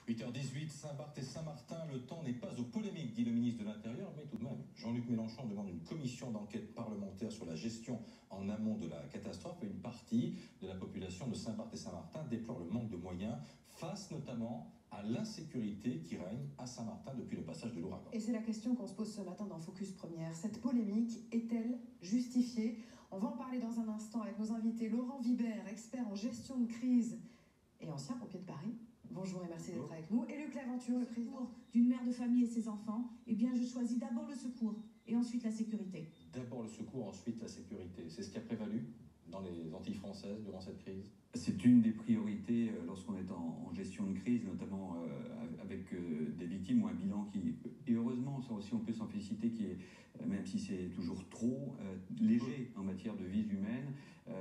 8h18, Saint-Barth et Saint-Martin, le temps n'est pas aux polémiques, dit le ministre de l'Intérieur, mais tout de même, Jean-Luc Mélenchon demande une commission d'enquête parlementaire sur la gestion en amont de la catastrophe et une partie de la population de Saint-Barth et Saint-Martin déplore le manque de moyens face notamment à l'insécurité qui règne à Saint-Martin depuis le passage de l'ouragan. Et c'est la question qu'on se pose ce matin dans Focus Première. Cette polémique est-elle justifiée? On va en parler dans un instant avec nos invités. Laurent Vibert, expert en gestion de crise et ancien pompier de Paris. Bonjour et merci d'être avec nous. Et Luc Laventure, le président d'une mère de famille et ses enfants, eh bien je choisis d'abord le secours et ensuite la sécurité. D'abord le secours, ensuite la sécurité. C'est ce qui a prévalu dans les Antilles françaises durant cette crise? C'est une des priorités lorsqu'on est en gestion de crise, notamment avec des victimes ou un bilan qui, et heureusement, ça aussi on peut s'en féliciter, qui est, même si c'est toujours trop léger en matière de vies humaines.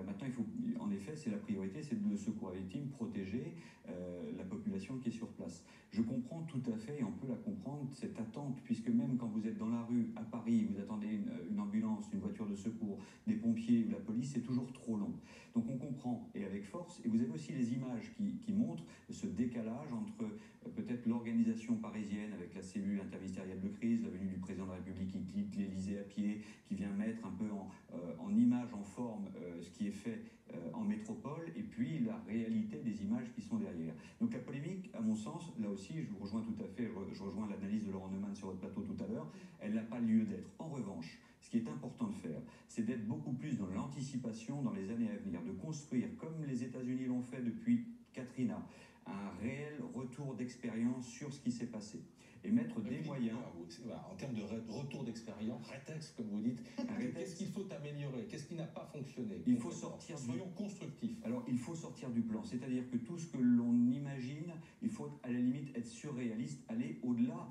Maintenant, il faut, en effet, c'est la priorité, c'est de secours à victimes, protéger la population qui est sur place. Je comprends tout à fait, et on peut la comprendre, cette attente, puisque même quand vous êtes dans la rue, à Paris, vous attendez une ambulance, une voiture de secours, des pompiers ou la police, c'est toujours trop long. Donc on comprend, et avec force, et vous avez aussi les images qui montrent ce décalage entre peut-être l'organisation parisienne avec la cellule interministérielle de crise, la venue du président de la République qui quitte l'Élysée à pied, qui vient mettre un peu en image, en forme, ce qui est fait en métropole, et puis la réalité des images qui sont derrière. Donc la polémique, à mon sens, là aussi, je vous rejoins tout à fait, je rejoins l'analyse de Laurent Neumann sur votre plateau tout à l'heure, elle n'a pas lieu d'être. En revanche, ce qui est important de faire, c'est d'être beaucoup plus dans l'anticipation dans les années à venir, de construire, comme les États-Unis l'ont fait depuis Katrina, un réel retour d'expérience sur ce qui s'est passé. Et mettre des moyens... En termes de retour d'expérience, rétexte, comme vous dites, qu'est-ce qu'il faut améliorer? Qu'est-ce qui n'a pas fonctionné? Il faut sortir Soyons constructifs. Alors, il faut sortir du plan. C'est-à-dire que tout ce que l'on imagine, il faut à la limite être surréaliste, aller au-delà.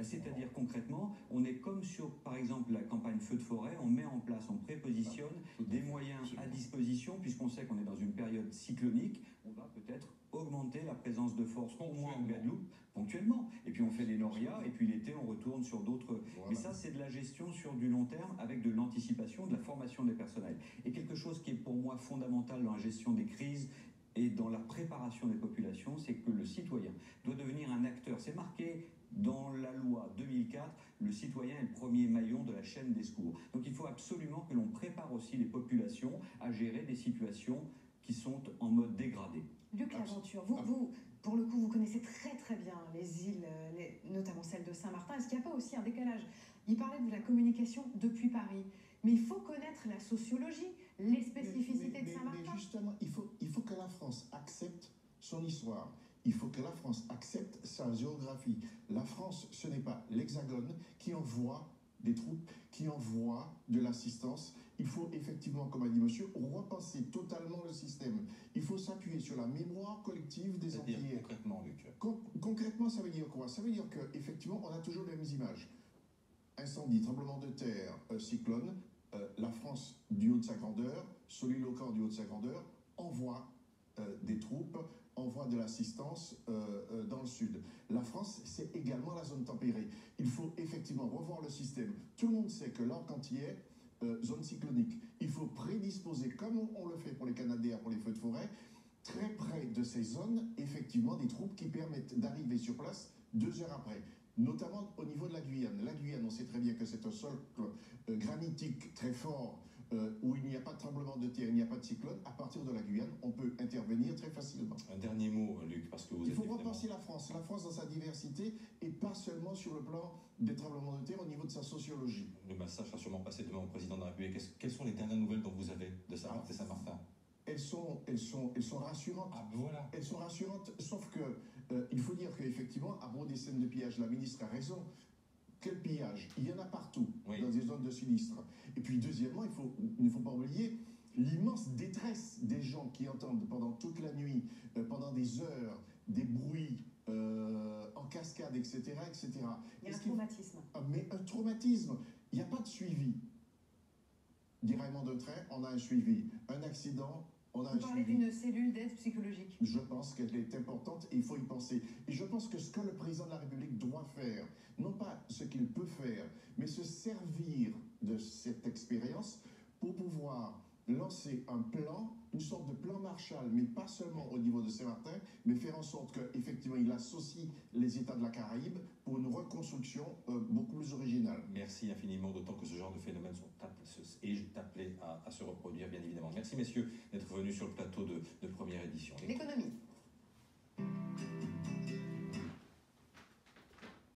C'est-à-dire concrètement, on est comme sur, par exemple, la campagne feu de forêt, on met en place, on prépositionne des moyens à disposition, puisqu'on sait qu'on est dans une période cyclonique, on va peut-être augmenter la présence de force, au moins en Guadeloupe, ponctuellement. Et puis on fait des norias, et puis l'été, on retourne sur d'autres... Voilà. Mais ça, c'est de la gestion sur du long terme, avec de l'anticipation, de la formation des personnels. Et quelque chose qui est pour moi fondamental dans la gestion des crises et dans la préparation des populations, c'est que le citoyen doit devenir un acteur. C'est marqué dans la loi 2004, le citoyen est le premier maillon de la chaîne des secours. Donc il faut absolument que l'on prépare aussi les populations à gérer des situations qui sont en mode dégradé. Luc Laventure, vous, pour le coup, vous connaissez très très bien les îles, notamment celle de Saint-Martin. Est-ce qu'il n'y a pas aussi un décalage? Il parlait de la communication depuis Paris, mais il faut connaître la sociologie, les spécificités de Saint-Martin. Mais justement, il faut que la France accepte son histoire. Il faut que la France accepte sa géographie. La France, ce n'est pas l'Hexagone qui envoie des troupes, qui envoie de l'assistance. Il faut effectivement, comme a dit monsieur, repenser totalement le système. Il faut s'appuyer sur la mémoire collective des Antillais. Concrètement, Luc. Concrètement, ça veut dire quoi? Ça veut dire qu'effectivement, on a toujours les mêmes images. Incendie, tremblement de terre, cyclone, la France du haut de sa grandeur, soliloquent du haut de sa grandeur, envoie des troupes, envoie de l'assistance dans le sud. La France, c'est également la zone tempérée. Il faut effectivement revoir le système. Tout le monde sait que l'arc antillais, zone cyclonique, il faut prédisposer, comme on le fait pour les Canadiens, pour les feux de forêt, très près de ces zones, effectivement, des troupes qui permettent d'arriver sur place 2 heures après. Notamment au niveau de la Guyane. La Guyane, on sait très bien que c'est un sol granitique très fort, où il n'y a pas de tremblement de terre, il n'y a pas de cyclone. À partir de la Guyane, on peut intervenir très facilement. Un dernier mot, Luc, parce que vous Il faut repenser la France dans sa diversité, et pas seulement sur le plan des tremblements de terre, au niveau de sa sociologie. Le message sera sûrement passé demain au président de la République. Quelles sont les dernières nouvelles dont vous avez de Saint-Martin? Elles sont rassurantes. Ah, voilà. Elles sont rassurantes, sauf que il faut dire qu'effectivement, à propos des scènes de pillage, la ministre a raison. Quel pillage? Il y en a partout, oui, dans des zones de sinistre. Et puis deuxièmement, il ne faut pas oublier l'immense détresse des gens qui entendent pendant toute la nuit, pendant des heures, des bruits en cascade, etc. etc. Il y a un traumatisme. Mais un traumatisme, il n'y a pas de suivi. Déraillement de train, on a un suivi. Un accident, on a un suivi. Vous parlez d'une cellule d'aide psychologique. Je pense qu'elle est importante et il faut y penser. Et je pense que ce que le président de la République doit faire, non pas ce qu'il peut faire, mais se servir de cette expérience pour pouvoir lancer un plan, une sorte de plan Marshall, mais pas seulement au niveau de Saint-Martin, mais faire en sorte qu'effectivement il associe les États de la Caraïbe pour une reconstruction beaucoup plus originale. Merci infiniment, d'autant que ce genre de phénomène est appelé à se reproduire, bien évidemment. Merci messieurs d'être venus sur le plateau de première édition. L'économie.